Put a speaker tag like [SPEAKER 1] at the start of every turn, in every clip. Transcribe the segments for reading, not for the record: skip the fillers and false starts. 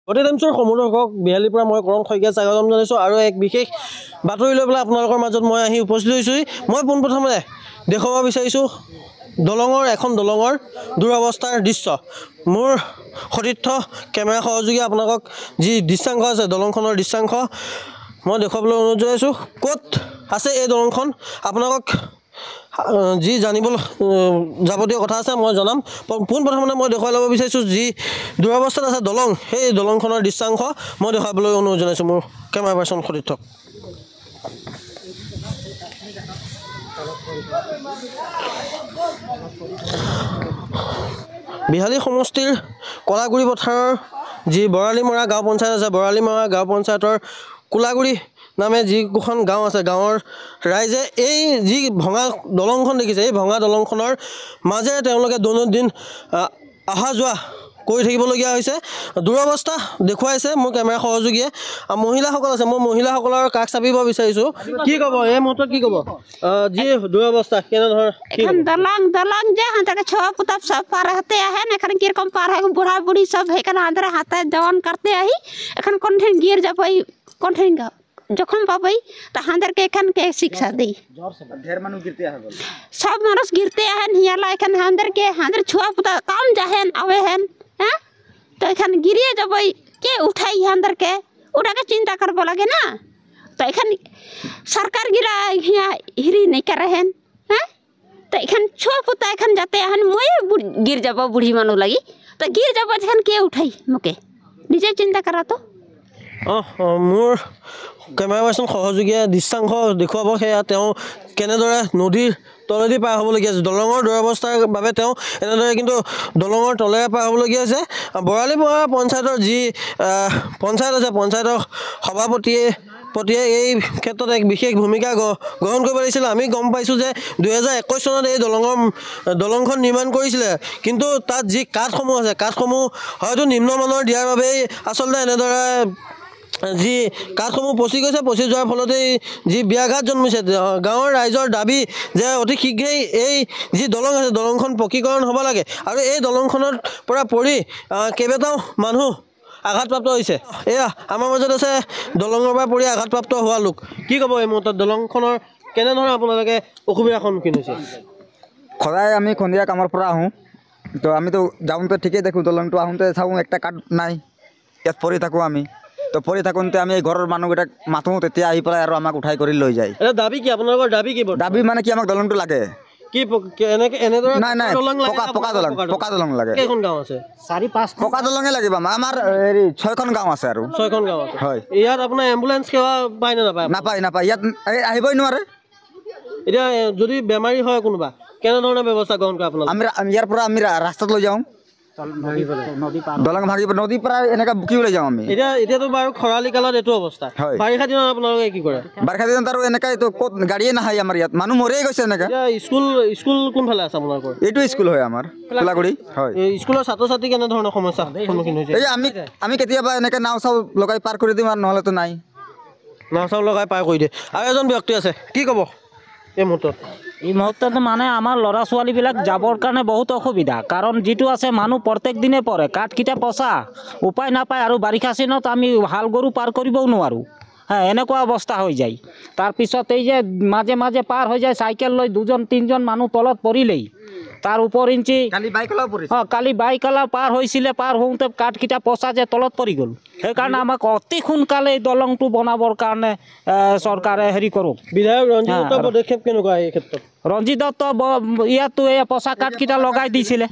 [SPEAKER 1] গতি টাইমছৰ সমুদৰ্শক বিহালীৰ পৰা মই কৰণ শইকীয়া স্বাগতম জনাইছোঁ আৰু এক বিশেষ বাতৰি লৈ পেলাই আপোনালোকৰ মাজত মই আহি উপস্থিত হৈছোঁ। মই পোনপ্ৰথমে দেখুৱাব বিচাৰিছোঁ এখন দলঙৰ দুৰৱস্থাৰ দৃশ্য। মোৰ সতীৰ্থ কেমেৰা সহযোগী আপোনালোকক যি দৃশ্যাংশ আছে দলংখনৰ দৃশ্যাংশ মই দেখুৱাবলৈ অনুৰোধ জনাইছোঁ। ক'ত আছে এই দলংখন আপোনালোকক যি জানিবলৈ যাৱতীয় কথা আছে মই জনাম। পোনপ্ৰথমতে মই দেখুৱাই ল'ব বিচাৰিছোঁ যি দুৰৱস্থাত আছে দলং, সেই দলংখনৰ দৃশ্যাংশ মই দেখুৱাবলৈ অনুৰোধ জনাইছোঁ মোৰ কেমেৰা পাৰ্চন সতীৰ্থক। বিহালী সমষ্টিৰ কলাগুৰি পথাৰৰ যি বৰালিমৰা গাঁও পঞ্চায়ত আছে, বৰালিমৰা গাঁও পঞ্চায়তৰ কোলাগুৰি নামে যিকেইখন গাঁও আছে, গাঁৱৰ ৰাইজে এই যি ভঙা দলংখন দেখিছে, এই ভঙা দলংখনৰ মাজেৰে তেওঁলোকে দৈনন্দিন অহা যোৱা কৰি থাকিবলগীয়া হৈছে। দুৰৱস্থা দেখুৱাইছে মোৰ কেমেৰা সহযোগীয়ে। মহিলাসকল আছে, মই মহিলাসকলৰ কাষ চাপিব বিচাৰিছোঁ। কি ক'ব এই মুহূৰ্তত, কি ক'ব যি দুৰৱস্থা কেনেধৰণৰ?
[SPEAKER 2] এখন দলং যে হাতে ছ পুতাব সব পার হতে আহেন, এখানে কিরকম পার হয় বুড়া বুড়ি সব এখানে আঁধারে হাতে জওয়ান করতে আহি এখন কণ্ঠেন গিয়ে যাবই কণ্ঠেন যখন পাবই তা হাঁদেরকে এখানকে শিক্ষা দিই। সব মানুষ গিরতে আহেন হিয়ালা এখানে হাঁদেরকে হাঁদের ছুয়া পুতা কাম যাহেন আবে হেন। হ্যাঁ, তো এখানে গিরিয়ে যাবই কে উঠাই হাঁদেরকে, ওটাকে চিন্তা করবো লাগে না। তো এখানে সরকার গিরা হিয়া হিরি नहीं कर रहे हैं। হ্যাঁ, তো এখানে ছুয়া পুতা এখানে যাতে আহেন মই গির যাব বুড়ি মানুষ লাগি, তো গির যাব এখানে কে উঠাই মোকে নিজে চিন্তা করা। তো
[SPEAKER 1] মোৰ কেমেৰা পাৰ্চন সহযোগীয়ে দৃশ্যাংশ দেখুৱাব। সেয়া তেওঁ কেনেদৰে নদীৰ তলেদি পাৰ হ'বলগীয়া হৈছে, দলঙৰ দুৰৱস্থাৰ বাবে তেওঁ এনেদৰে কিন্তু দলঙৰ তলেৰে পাৰ হ'বলগীয়া হৈছে। বৰালিমৰা পঞ্চায়তৰ যি পঞ্চায়ত আছে, পঞ্চায়তৰ সভাপতিয়ে এই ক্ষেত্ৰত এক বিশেষ ভূমিকা গ্ৰহণ কৰিব লাগিছিল। আমি গম পাইছোঁ যে 2021 চনত এই দলংখন নিৰ্মাণ কৰিছিলে, কিন্তু তাত যি কাঠসমূহ আছে, কাঠসমূহ হয়তো নিম্নমানৰ দিয়াৰ বাবেই আচলতে এনেদৰে যি কাঠসমূহ পচি গৈছে। পচি যোৱাৰ ফলতেই যি ব্যাঘাত জন্মিছে। গাঁৱৰ ৰাইজৰ দাবী যে অতি শীঘ্ৰেই এই যি দলং আছে দলংখন পকীকৰণ হ'ব লাগে আৰু এই দলংখনৰ পৰা পৰি কেইবাটাও মানুহ আঘাতপ্ৰাপ্ত হৈছে। এয়া আমাৰ মাজত আছে দলঙৰ পৰা পৰি আঘাতপ্ৰাপ্ত হোৱা লোক। কি ক'ব এই মুহূৰ্তত দলংখনৰ কেনেধৰণে আপোনালোকে অসুবিধাৰ সন্মুখীন হৈছে?
[SPEAKER 3] সদায় আমি সন্ধিয়া কামৰ পৰা আহোঁ, তো আমিতো যাওঁতে ঠিকেই দেখোঁ, দলংটো আহোঁতে চাওঁ একটা কাঠ নাই, ইয়াত পৰি থাকোঁ আমি। তো পৰি থাকোঁতে আমি ঘৰৰ মানুহকেইটাক মাতোঁ, তেতিয়া আহি পেলাই আৰু আমাক উঠাই কৰি লৈ যায়।
[SPEAKER 1] এটা দাবী কি আপোনালোকৰ? দাবী কি?
[SPEAKER 3] দাবী মানে কি, আমাক দলংটো লাগে।
[SPEAKER 1] কি এনেদৰে?
[SPEAKER 3] নাই পকা দলং লাগে।
[SPEAKER 1] কেইখন গাঁও আছে?
[SPEAKER 3] 4-5 পকা দলঙে লাগিব আমাৰ। হেৰি 6খন গাঁও আছে আৰু
[SPEAKER 1] 6খন গাঁও আছে।
[SPEAKER 3] হয়।
[SPEAKER 1] ইয়াত আপোনাৰ এম্বুলেঞ্চ সেৱা পায় নে নাপায়?
[SPEAKER 3] নাপায়। ইয়াত আহিবই নোৱাৰে।
[SPEAKER 1] এতিয়া যদি বেমাৰী হয় কোনোবা, কেনেধৰণৰ ব্যৱস্থা গ্ৰহণ কৰে আপোনালোকে?
[SPEAKER 3] আমি ইয়াৰ পৰা আমি ৰাস্তাত লৈ যাওঁ, দলং ভাঙিব নদীৰ পৰা এনেকৈ বুকিবলৈ যাওঁ আমি।
[SPEAKER 1] এতিয়াতো বাৰু খৰালি কালত এইটো অৱস্থা। বাৰিষা দিনত আপোনালোকে কি কৰে?
[SPEAKER 3] বাৰিষা দিনত আৰু এনেকৈ ক'ত গাড়ীয়ে নাহে আমাৰ ইয়াত, মানুহ মৰিয়ে গৈছে এনেকৈ।
[SPEAKER 1] স্কুল কোনফালে আছে আপোনালোকৰ?
[SPEAKER 3] এইটো স্কুল হয় আমাৰ কোলাগুৰি। হয়,
[SPEAKER 1] স্কুলৰ ছাত্ৰ ছাত্ৰী কেনেধৰণৰ সমস্যাৰ সন্মুখীন হৈছে?
[SPEAKER 3] এই আমি কেতিয়াবা এনেকৈ নাও চাও লগাই পাৰ কৰি দিওঁ, আৰু নহ'লেতো নাই।
[SPEAKER 1] নাও চাও লগাই পাৰ কৰি দিয়ে। আৰু এজন ব্যক্তি আছে, কি ক'ব এই মুহূৰ্তত?
[SPEAKER 4] মানে আমাৰ ল'ৰা ছোৱালীবিলাক যাবৰ কাৰণে বহুত অসুবিধা, কাৰণ যিটো আছে মানুহ প্ৰত্যেক দিনে পৰে, কাঠকেইটা পচা, উপায় নাপায়। আৰু বাৰিষা চিনত আমি হাল গৰু পাৰ কৰিবও নোৱাৰোঁ। হ্যাঁ, এনেকুৱা অৱস্থা হৈ যায়। তাৰপিছত এই যে মাজে মাজে পাৰ হৈ যায় চাইকেল লৈ 2-3জন মানুহ তলত পৰিলেই, তাৰ ওপৰ ইঞ্চি কালি বাইকলা পাৰ হৈছিলে, পাৰ হওঁতে কাঠকেইটা পচা যে তলত পৰি গ'ল। সেইকাৰণে আমাক অতি সোনকালে এই দলংটো বনাবৰ কাৰণে চৰকাৰে হেৰি কৰক।
[SPEAKER 1] বিধায়ক ৰঞ্জিত দত্তৰ পদক্ষেপ কেনেকুৱা এই ক্ষেত্ৰত?
[SPEAKER 4] ৰঞ্জিত দত্ত ইয়াতো এই পচা কাঠকেইটা লগাই দিছিলে,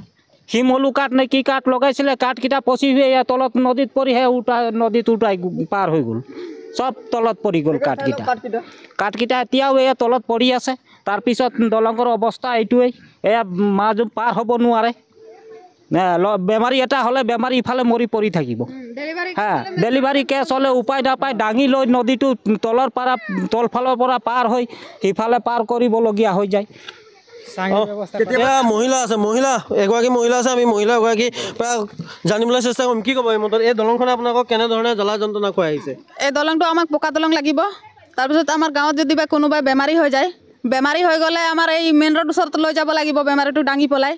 [SPEAKER 4] শিমলু কাঠ নে কি কাঠ লগাইছিলে, কাঠকেইটা পচি তলত নদীত পৰিহে নদীত উঠাই পাৰ হৈ গ'ল, চব তলত পৰি গ'ল কাঠকেইটা এতিয়াও এয়া তলত পৰি আছে। তাৰপিছত দলঙৰ অৱস্থা এইটোৱেই, এয়া মাছ পাৰ হ'ব নোৱাৰে। বেমাৰী এটা হ'লে বেমাৰী ইফালে মৰি পৰি থাকিব। হ্যাঁ, ডেলিভাৰী কেছ হ'লে উপায় নাপায়, দাঙি লৈ নদীটো তলফালৰ পৰা পাৰ হৈ সিফালে পাৰ কৰিবলগীয়া হৈ যায়।
[SPEAKER 1] মহিলা আছে, এগৰাকী মহিলা আছে, আমি মহিলা এগৰাকী পৰা জানিবলৈ চেষ্টা কৰিম। কি ক'ব এই মুহূৰ্তত? এই দলংখনে আপোনালোকক কেনেধৰণে জ্বালা যন্ত্ৰণা খুৱাই আহিছে?
[SPEAKER 5] এই দলংটো আমাক পকা দলং লাগিব। তাৰপিছত আমাৰ গাঁৱত যদি বা কোনোবাই বেমাৰী হৈ যায়, বেমাৰী হৈ গ'লে আমাৰ এই মেইন ৰোড ওচৰত লৈ যাব লাগিব, বেমাৰীটো দাঙি পেলাই।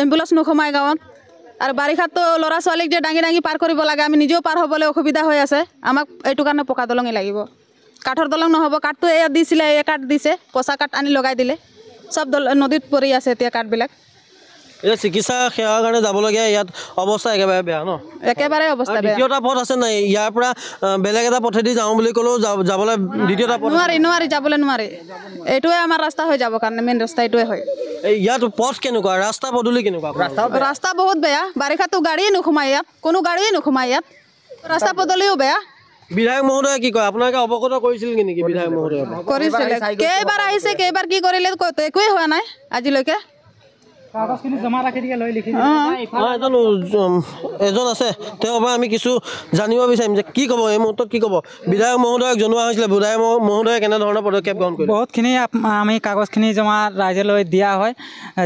[SPEAKER 5] এম্বুলেঞ্চ নোসোমায় গাঁৱত। আৰু বাৰিষাততো ল'ৰা ছোৱালীক যে দাঙি দাঙি পাৰ কৰিব লাগে, আমি নিজেও পাৰ হ'বলৈ অসুবিধা হৈ আছে। আমাক এইটো কাৰণে পকা দলঙেই লাগিব। কাঠৰ দলং নহ'ব। কাঠটো এয়া দিছিলে, এই কাঠ দিছে, পঁচা কাঠ আনি লগাই দিলে। চব নদীত পৰি আছে এতিয়া কাঠবিলাক।
[SPEAKER 1] এতিয়া চিকিৎসা সেৱাৰ কাৰণে যাবলগীয়া ইয়াত অৱস্থা একেবাৰে বেয়া ন?
[SPEAKER 5] একেবাৰে অৱস্থা বেয়া।
[SPEAKER 1] দ্বিতীয়টা পথ আছে নাই? ইয়াৰ পৰা বেলেগ এটা পথেদি যাওঁ বুলি ক'লেও যাবলৈ দ্বিতীয়টা পথ
[SPEAKER 5] নোৱাৰি যাবলৈ নোৱাৰি। এইটোৱে আমাৰ ৰাস্তা হৈ যাবৰ কাৰণে মেইন ৰাস্তা এইটোৱে হয়।
[SPEAKER 1] ইয়াত পথ কেনেকুৱা, ৰাস্তা পদূলি কেনেকুৱা?
[SPEAKER 5] ৰাস্তা বহুত বেয়া। বাৰিষাতো গাড়ীয়ে নোসোমায় ইয়াত, কোনো গাড়ীয়ে নোসোমায় ইয়াত। ৰাস্তা পদূলিও বেয়া।
[SPEAKER 1] বিধায়ক মহোদয়ে কি কয়? আপোনালোকে অৱগত কৰিছিল নেকি বিধায়ক মহোদয়ে?
[SPEAKER 5] কৰিছিলে, কেইবাৰ আহিছে, কেইবাৰ কি কৰিলে একোৱেই হোৱা নাই আজিলৈকে।
[SPEAKER 1] এজন আছে, তেওঁৰ পৰা আমি কিছু জানিব বিচাৰিম যে কি ক'ব এই মুহূৰ্তত, কি ক'ব? বিধায়ক মহোদয়ক জনোৱা হৈছিলে, বিধায়ক মহোদয়ে কেনেধৰণৰ পদক্ষেপ গ্ৰহণ কৰিলে?
[SPEAKER 6] বহুতখিনি আমি কাগজখিনি জমা ৰাইজলৈ দিয়া হয়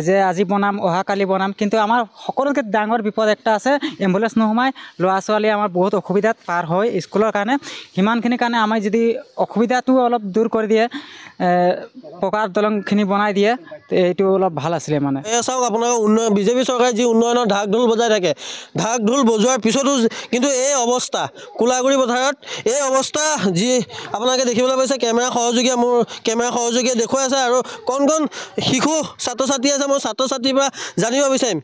[SPEAKER 6] যে আজি বনাম, অহাকালি বনাম। কিন্তু আমাৰ সকলোতকৈ ডাঙৰ বিপদ এটা আছে, এম্বুলেঞ্চ নোসোমায়, ল'ৰা ছোৱালী আমাৰ বহুত অসুবিধাত পাৰ হয় স্কুলৰ কাৰণে। সিমানখিনিৰ কাৰণে আমি যদি অসুবিধাটো অলপ দূৰ কৰি দিয়ে, পকাৰ দলংখিনি বনাই দিয়ে, এইটো অলপ ভাল আছিলে মানে।
[SPEAKER 1] এয়া চাওক, আপোনালোকৰ উন্নয়ন, বিজেপি চৰকাৰে যি উন্নয়নৰ ঢাক ঢোল বজাই থাকে, ঢাক ঢোল বজোৱাৰ পিছতো কিন্তু এই অৱস্থা, কোলাগুৰি পথাৰত এই অৱস্থা যি আপোনালোকে দেখিবলৈ পাইছে। মোৰ কেমেৰা সহযোগীয়ে দেখুৱাই আছে আৰু কণ কণ শিশু ছাত্ৰ ছাত্ৰী আছে। মই ছাত্ৰ ছাত্ৰীৰ পৰা জানিব বিচাৰিম,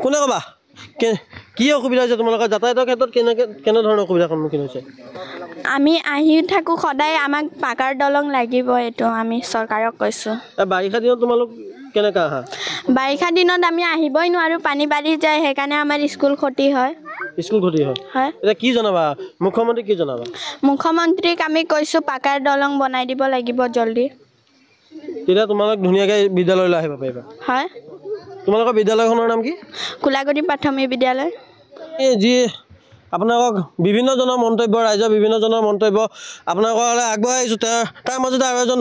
[SPEAKER 1] কোনে ক'বা কি অসুবিধা হৈছে তোমালোকৰ যাতায়াতৰ ক্ষেত্ৰত? কেনেধৰণৰ অসুবিধাৰ সন্মুখীন হৈছে?
[SPEAKER 7] আমি আহি থাকোঁ সদায়, আমাক পাকাৰ দলং লাগিব, এইটো আমি চৰকাৰক কৈছোঁ।
[SPEAKER 1] বাৰিষা দিনত তোমালোক কেনেকৈ আহা?
[SPEAKER 7] বাৰিষা দিনত আমি আহিবই নোৱাৰোঁ, পানী বাঢ়ি যায়, সেইকাৰণে আমাৰ স্কুল ক্ষতি হয়।
[SPEAKER 1] স্কুল ক্ষতি হয়? এতিয়া কি জনাবা মুখ্যমন্ত্ৰীক? কি জনাবা?
[SPEAKER 7] মুখ্যমন্ত্ৰীক আমি কৈছোঁ পাকাৰ দলং বনাই দিব লাগিব জল্দি,
[SPEAKER 1] তেতিয়া তোমালোক ধুনীয়াকৈ বিদ্যালয়লৈ আহিব পাৰিবা।
[SPEAKER 7] হয়।
[SPEAKER 1] তোমালোকৰ বিদ্যালয়খনৰ নাম কি?
[SPEAKER 7] কোলাগুৰি প্ৰাথমিক বিদ্যালয়।
[SPEAKER 1] এই যি আপোনালোকক বিভিন্নজনৰ মন্তব্য, ৰাইজৰ বিভিন্নজনৰ মন্তব্য আপোনালোকলৈ আগবঢ়াই আহিছোঁ। তাৰ মাজতে আৰু এজন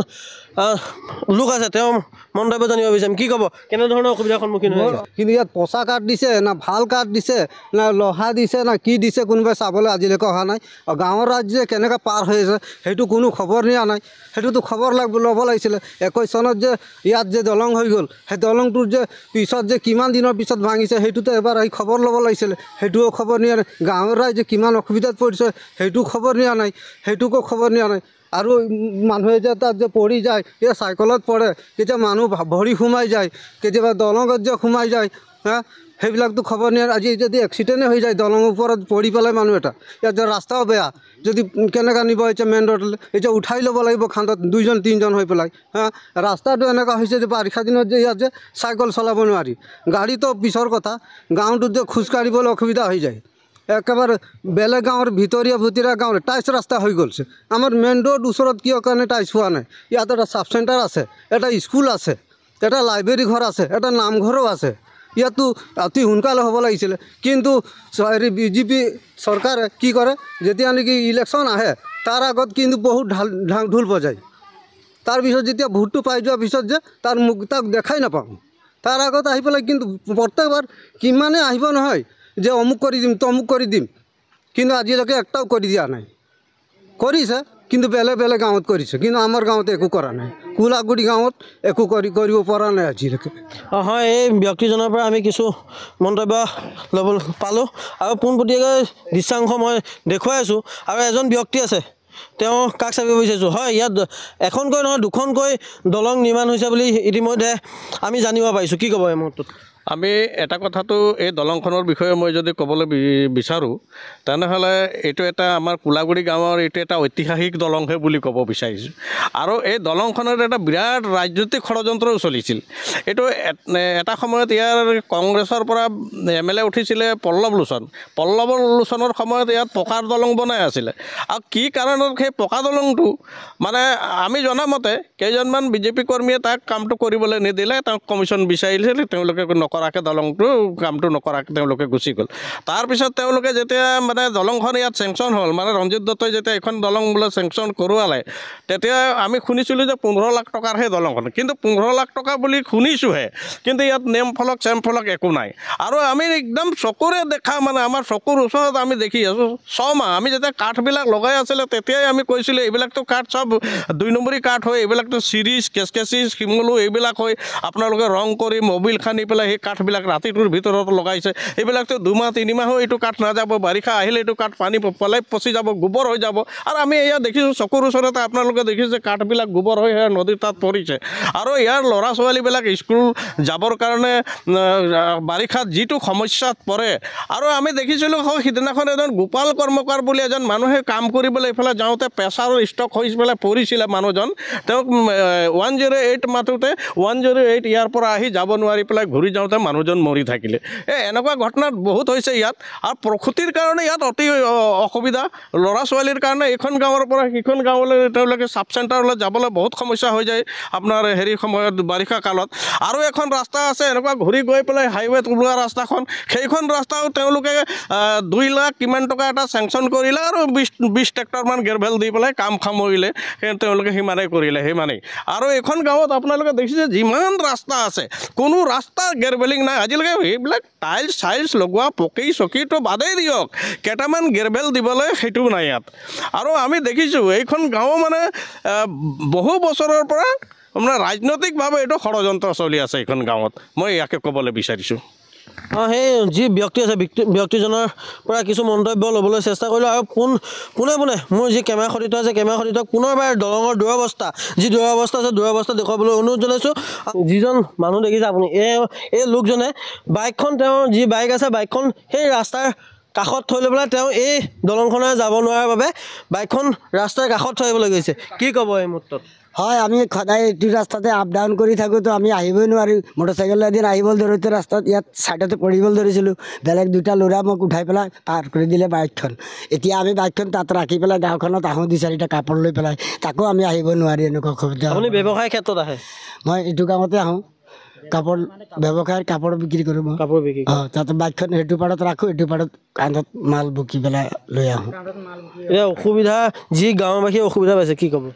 [SPEAKER 1] লোক আছে, তেওঁ মন্তব্য জানিব বিচাৰিম। কি ক'ব, কেনেধৰণৰ অসুবিধাৰ সন্মুখীন হৈছে?
[SPEAKER 8] কিন্তু ইয়াত পচা কাঠ দিছে না ভাল কাঠ দিছে না লোহা দিছে না কি দিছে কোনোবাই চাবলৈ আজিলৈকে অহা নাই। আৰু গাঁৱৰ ৰাইজে কেনেকৈ পাৰ হৈ আছে সেইটো কোনো খবৰ নিয়া নাই। সেইটোতো খবৰ ল'ব লাগিছিলে। 21 চনত যে ইয়াত যে দলং হৈ গ'ল, সেই দলংটোৰ যে পিছত যে কিমান দিনৰ পিছত ভাঙিছে সেইটোতো এবাৰ আহি খবৰ ল'ব লাগিছিলে। সেইটোও খবৰ নিয়া নাই। গাঁৱৰ ৰাইজে কিমান অসুবিধাত পৰিছে সেইটো খবৰ নিয়া নাই, সেইটোকো খবৰ নিয়া নাই। আৰু মানুহে যে তাত যে পৰি যায়, এই চাইকেলত পৰে, কেতিয়াবা মানুহ ভৰি সোমাই যায়, কেতিয়াবা দলঙত যে সোমাই যায়, সেইবিলাকতো খবৰ নিয়াৰ। আজি যদি এক্সিডেণ্টে হৈ যায় দলঙৰ ওপৰত পৰি পেলাই মানুহ এটা, ইয়াত যে ৰাস্তাও বেয়া, যদি কেনেকৈ নিব এতিয়া মেইন ৰোডলৈ, এতিয়া উঠাই ল'ব লাগিব খান্দত 2জন 3জন হৈ পেলাই। ৰাস্তাটো এনেকুৱা হৈছে যে বাৰিষা দিনত যে ইয়াত যে চাইকেল চলাব নোৱাৰি, গাড়ীটো পিছৰ কথা, গাঁৱটোত যে খোজকাঢ়িবলৈ অসুবিধা হৈ যায়। একেবাৰে বেলেগ গাঁৱৰ ভিতৰীয়া গাঁৱৰ টাইচ ৰাস্তা হৈ গ'লছে। আমাৰ মেইন ৰোড ওচৰত কিয় কাৰণে টাইচ হোৱা নাই? ইয়াত এটা চাব চেণ্টাৰ আছে, এটা স্কুল আছে, এটা লাইব্ৰেৰী ঘৰ আছে, এটা নামঘৰো আছে। ইয়াতো অতি সোনকালে হ'ব লাগিছিলে। কিন্তু বিজেপি চৰকাৰে কি কৰে, যেতিয়া নেকি ইলেকশ্যন আহে তাৰ আগত কিন্তু বহুত ঢোল বজায়। তাৰপিছত যেতিয়া ভোটটো পাই যোৱাৰ পিছত যে তাৰ মুখ তাক দেখাই নাপাওঁ। তাৰ আগত আহি পেলাই কিন্তু প্ৰত্যেকবাৰ কিমানে আহিব নহয় যে অমুক কৰি দিম, তমুক কৰি দিম, কিন্তু আজিলৈকে একটাও কৰি দিয়া নাই। কৰিছে কিন্তু বেলেগ বেলেগ গাঁৱত কৰিছে, কিন্তু আমাৰ গাঁৱত একো কৰা নাই। কোলাগুৰি গাঁৱত একো কৰিব পৰা নাই আজিলৈকে।
[SPEAKER 1] হয়, এই ব্যক্তিজনৰ পৰা আমি কিছু মন্তব্য ল'ব পালোঁ আৰু পোনপটীয়াকৈ দৃশ্যাংশ মই দেখুৱাই আছোঁ। আৰু এজন ব্যক্তি আছে, তেওঁ কাষ চাপিব বিচাৰিছোঁ। হয়, ইয়াত এখনকৈ নহয় দুখনকৈ দলং নিৰ্মাণ হৈছে বুলি ইতিমধ্যে আমি জানিব পাৰিছোঁ। কি ক'ব এই মুহূৰ্তত?
[SPEAKER 9] আমি এটা কথাটো এই দলংখনৰ বিষয়ে মই যদি ক'বলৈ বিচাৰোঁ, তেনেহ'লে এইটো এটা আমাৰ কোলাগুৰি গাঁৱৰ এইটো এটা ঐতিহাসিক দলংহে বুলি ক'ব বিচাৰিছোঁ। আৰু এই দলংখনৰ এটা বিৰাট ৰাজনৈতিক ষড়যন্ত্ৰও চলিছিল। এইটো এটা সময়ত ইয়াৰ কংগ্ৰেছৰ পৰা MLA উঠিছিলে পল্লৱ লোচনৰ সময়ত ইয়াত পকাৰ দলং বনাই আছিলে। আৰু কি কাৰণত সেই পকা দলংটো মানে আমি জনামতে কেইজনমান বিজেপি কৰ্মীয়ে তাক কামটো কৰিবলৈ নিদিলে, তেওঁক কমিশ্যন বিচাৰিছিল, তেওঁলোকে নকৰাকৈ কামটো নকৰাকৈ তেওঁলোকে গুচি গ'ল। তাৰপিছত তেওঁলোকে যেতিয়া মানে দলংখন ইয়াত চেংচন হ'ল, মানে ৰঞ্জিত দত্তই যেতিয়া এইখন দলং বোলে চেংচন কৰোৱালে, তেতিয়া আমি শুনিছিলোঁ যে 15 লাখ টকাৰ সেই দলংখন। কিন্তু 15 লাখ টকা বুলি শুনিছোঁহে, কিন্তু ইয়াত চেমফলক একো নাই। আৰু আমি একদম চকুৰে দেখা, মানে আমাৰ চকুৰ ওচৰত আমি দেখি আছোঁ 6 মাহ। আমি যেতিয়া কাঠবিলাক লগাই আছিলে তেতিয়াই আমি কৈছিলোঁ এইবিলাকতো কাঠ চব 2 নম্বৰী কাঠ হয়, এইবিলাকতো চিৰিজ, কেচকেচি, শিমলু এইবিলাক হয়। আপোনালোকে ৰং কৰি মবিল খানি পেলাই সেই কাঠবিলাক ৰাতিটোৰ ভিতৰত লগাইছে এইবিলাকতো 2 মাহ 3 মাহো এইটো কাঠ নাযাব বাৰিষা আহিলে এইটো কাঠ পানী পেলাই পচি যাব গোবৰ হৈ যাব আৰু আমি এয়া দেখিছোঁ চকুৰ ওচৰতে আপোনালোকে দেখিছে কাঠবিলাক গোবৰ হৈ নদীৰ তাত পৰিছে আৰু ইয়াৰ ল'ৰা ছোৱালীবিলাক স্কুল যাবৰ কাৰণে বাৰিষাত যিটো সমস্যাত পৰে আৰু আমি দেখিছিলোঁ সিদিনাখন এজন গোপাল কৰ্মকাৰ বুলি এজন মানুহে কাম কৰিবলৈ এইফালে যাওঁতে প্ৰেছাৰৰ ষ্টক হৈ পেলাই পৰিছিলে মানুহজন তেওঁক 108 মাতোতে 108 ইয়াৰ পৰা আহি যাব নোৱাৰি পেলাই ঘূৰি যাওঁতে মানুহজন মৰি থাকিলে এনেকুৱা ঘটনা বহুত হৈছে ইয়াত আৰু প্ৰকৃতিৰ কাৰণে ইয়াত অতি অসুবিধা ল'ৰা ছোৱালীৰ কাৰণে এইখন গাঁৱৰ পৰা সিখন গাঁৱলৈ তেওঁলোকে চাব চেণ্টাৰলৈ যাবলৈ বহুত সমস্যা হৈ যায় আপোনাৰ হেৰি সময়ত বাৰিষা কালত আৰু এখন ৰাস্তা আছে এনেকুৱা ঘূৰি গৈ পেলাই হাইৱেত ওলোৱা ৰাস্তাখন সেইখন ৰাস্তাও তেওঁলোকে 2 লাখ কিমান টকা এটা চেংচন কৰিলে আৰু 20 ট্ৰেক্টৰমান গেৰভেল দি পেলাই কাম সামৰিলে তেওঁলোকে সিমানেই কৰিলে সিমানেই আৰু এইখন গাঁৱত আপোনালোকে দেখিছে যিমান ৰাস্তা আছে কোনো ৰাস্তাৰ গেৰভেলিং নাই আজিলৈকে এইবিলাক টাইলছ লগোৱা পকী চকীটো বাদেই দিয়ক কেইটামান গেৰভেল দিবলৈ সেইটোও নাই ইয়াত আৰু আমি দেখিছোঁ এইখন গাঁও মানে বহু বছৰৰ পৰা মানে ৰাজনৈতিকভাৱে এইটো ষড়যন্ত্ৰ চলি আছে এইখন গাঁৱত মই ইয়াকে ক'বলৈ বিচাৰিছোঁ
[SPEAKER 1] সেই যি ব্যক্তি আছে ব্যক্তিজনৰ পৰা কিছু মন্তব্য ল'বলৈ চেষ্টা কৰিলোঁ আৰু পোনে মোৰ যি কেমেৰা খতিত আছে কেমেৰা খতিতক পুনৰবাৰ দলঙৰ দুৰৱস্থা যি দুৰৱস্থা আছে দুৰৱস্থা দেখুৱাবলৈ অনুৰোধ জনাইছোঁ যিজন মানুহ দেখিছে আপুনি এই লোকজনে বাইকখন তেওঁৰ যি বাইক আছে বাইকখন সেই ৰাস্তাৰ কাষত থৈ লৈ পেলাই তেওঁ এই দলংখনে যাব নোৱাৰাৰ বাবে বাইকখন ৰাস্তাৰ কাষত থৈ গৈছে কি ক'ব এই মুহূৰ্তত
[SPEAKER 10] হয় আমি সদায় এইটো ৰাস্তাতে আপ ডাউন কৰি থাকোঁ তো আমি আহিবই নোৱাৰি মটৰচাইকেল এদিন আহিবলৈ ধৰোঁতে ৰাস্তাত ইয়াত ছাইডতে পৰিবলৈ ধৰিছিলোঁ বেলেগ 2টা ল'ৰা মোক উঠাই পেলাই পাৰ কৰি দিলে বাইকখন এতিয়া আমি বাইকখন তাত ৰাখি পেলাই গাঁওখনত আহোঁ 2-4টা কাপোৰ লৈ পেলাই তাকো আমি আহিব নোৱাৰি এনেকুৱা অসুবিধা
[SPEAKER 1] আপুনি ব্যৱসায় ক্ষেত্ৰত আহে
[SPEAKER 10] মই এইটো কামতে আহোঁ কাপোৰ ব্যৱসায়ৰ কাপোৰ বিক্ৰী কৰোঁ মই
[SPEAKER 1] কাপোৰ বিক্ৰী
[SPEAKER 10] তাতে বাইকখন সেইটো পাৰত ৰাখোঁ এইটো পাৰত কান্ধত মাল বুকি পেলাই লৈ আহোঁ
[SPEAKER 1] এতিয়া অসুবিধা যি গাঁওবাসীয়ে অসুবিধা পাইছে কি ক'ব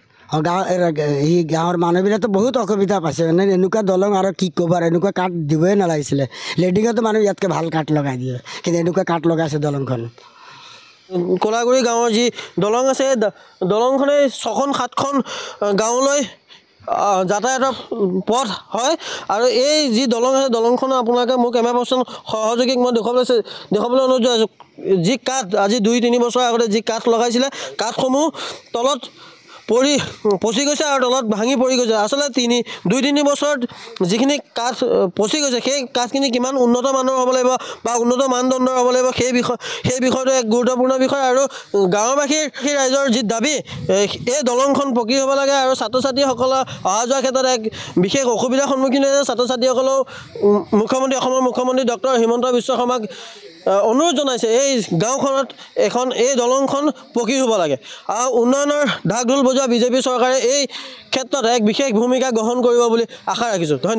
[SPEAKER 10] গাঁৱৰ মানুহবিলাকতো বহুত অসুবিধা পাইছে মানে এনেকুৱা দলং আৰু কি ক'ব আৰু এনেকুৱা কাঠ দিবই নালাগিছিলে লেডিঙতো মানুহ ইয়াতকৈ ভাল কাঠ লগাই দিয়ে কিন্তু এনেকুৱা কাঠ লগাইছে দলংখন
[SPEAKER 1] কলাগুৰি গাঁৱৰ যি দলং আছে দলংখনে 6খন-7খন গাঁৱলৈ যাতায়াতৰ পথ হয় আৰু এই যি দলং আছে দলংখন আপোনালোকে মোৰ কেমেৰা পাৰ্চন সহযোগীক মই দেখুৱাবলৈ অনুৰোধ জনাইছোঁ যি কাঠ আজি 2-3 বছৰ আগতে যি কাঠ লগাইছিলে কাঠসমূহ তলত পচি গৈছে আৰু তলত ভাঙি পৰি গৈছে আচলতে 2-3 বছৰত যিখিনি কাঠ পচি গৈছে সেই কাঠখিনি কিমান উন্নত মানৰ হ'ব লাগিব বা উন্নত মানদণ্ডৰ হ'ব লাগিব সেই বিষয়টো এক গুৰুত্বপূৰ্ণ বিষয় আৰু গাঁওবাসীৰ সেই ৰাইজৰ যি দাবী এই দলংখন পকী হ'ব লাগে আৰু ছাত্ৰ ছাত্ৰীসকলৰ অহা যোৱাৰ ক্ষেত্ৰত এক বিশেষ অসুবিধাৰ সন্মুখীন হৈছে ছাত্ৰ ছাত্ৰীসকলেও অসমৰ মুখ্যমন্ত্ৰী ডক্টৰ হিমন্ত বিশ্ব শৰ্মাক অনুৰোধ জনাইছে এই গাঁওখনত এই দলংখন পকী হ'ব লাগে আৰু উন্নয়নৰ ঢাক ঢোল বজোৱা বিজেপি চৰকাৰে এই ক্ষেত্ৰত এক বিশেষ ভূমিকা গ্ৰহণ কৰিব বুলি আশা ৰাখিছোঁ ধন্যবাদ